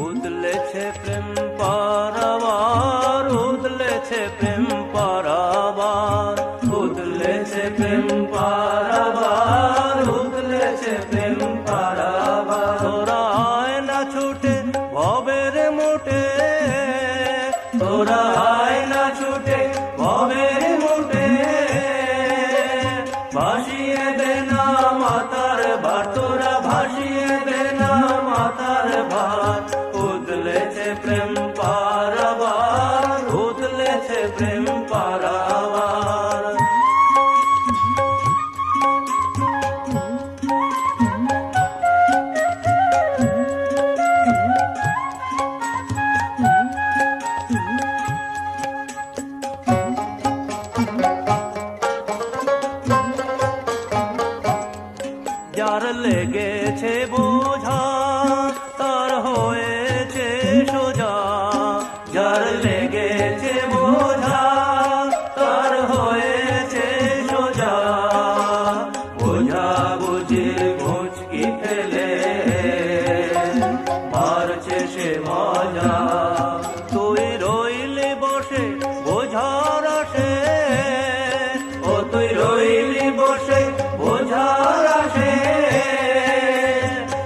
উদলেছে প্রেম পারাবার, উদলেছে প্রেম পারাবার, উদলেছে প্রেম পারাবার, উদলেছে প্রেম পারাবার। তোরা আয় না ছুটে ভবের মোটে, তোরা আয় না ছুটে ভবের মোটে, ভাসিয়ে দে না মাতার ভার, তোরা ভাসিয়ে দে না মাতার ভার। উদলেছে প্রেম পারাবার, উদলেছে প্রেম পারাবার। যার লেগেছে বোঝা তার হয়েছে সোজা, যার লেগেছে বোঝা তার হয়েছে সোজা। বোঝা বুঝি মুচকি ফেলে মারছে সে মজা। তুই রইলি বসে বোঝার আসে, ও তুই রইলি বসে বোঝার আসে,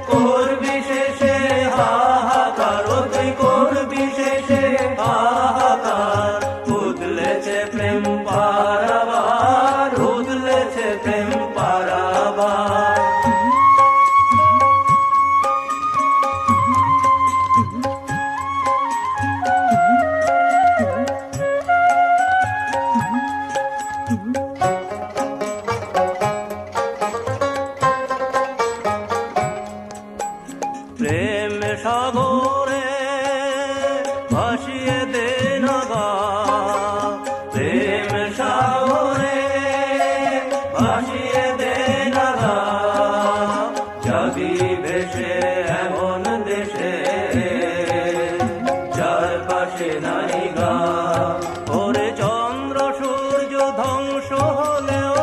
করবি শেষে হাহাকার, ও তুই করবি শেষে হাহাকার। উদলেছে প্রেম পারাবার, উদলেছে প্রেম পারাবার। প্রেম সাগরে ভাসিয়ে দে না গা, প্রেম সাগরে ভাসিয়ে দে না গা। যাবি ভেসে এমন দেশে যার পাশে নাই গা। ওরে চন্দ্র সূর্য ধ্বংস হলেও,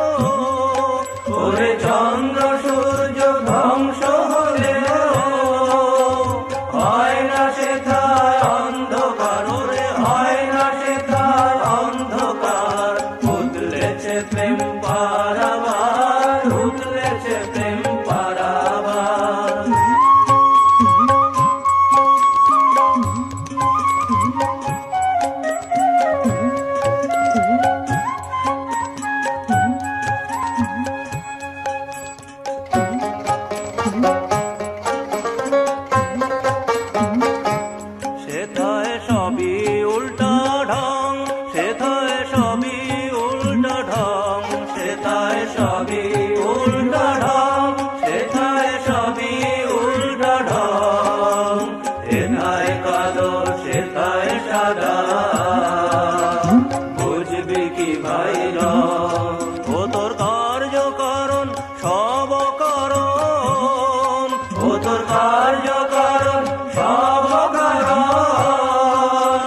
ওরে চন্দ্র সূর্য ধ্বংস হলেও হয় না সেথায় অন্ধকার, ওরে হয় না সেথায় অন্ধকার। উদলেছে প্রেম পারাবার, উদলেছে প্রেম পারাবার। সেথায় সবই উল্টা ঢং, সেথায় সবই উল্টা ঢং, সেথায় সবই উল্টা ঢং, সেথায় সবই উল্টা ঢং। এথায় কালো সেথায় সাদা, বুঝবি কি ভাই রং। ও তোর কার্য কারণ সব কারণ, ও তোর কার্য কারণ সব কারণ।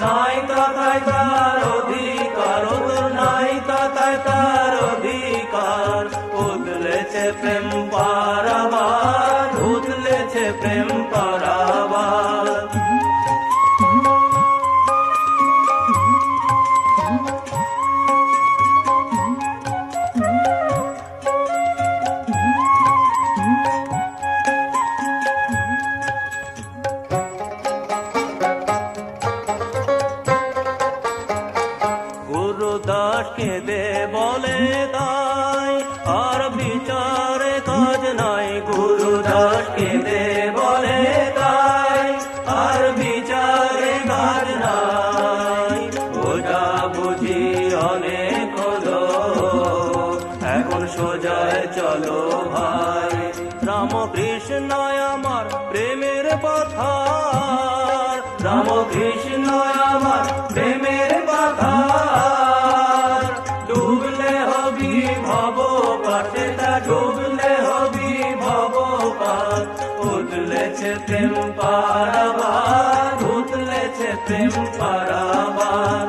নাই তাতায় তার অধিকার, ও তোর নাই তাতায় তার অধিকার। উদলেছে প্রেম পারাবার, উদলেছে প্রেম পারাবার। গুরুদাস কেঁদে বলে তাই আর বিচারে কাজ নাই, গুরুদাস কেঁদে বলে তাই আর বিচারে কাজ নাই। বোঝা বুঝি অনেক হলো, এখন সোজায় চলো ভাই। রামকৃষ্ণ আমার প্রেমের পথার, রামকৃষ্ণ আমার প্রেমের পথার। ডুবলে হবি ভব পাশে, তা ডুবলে হবি ভব পার। উদলেছে প্রেম পারাবার, উদলেছে প্রেম পারাবার।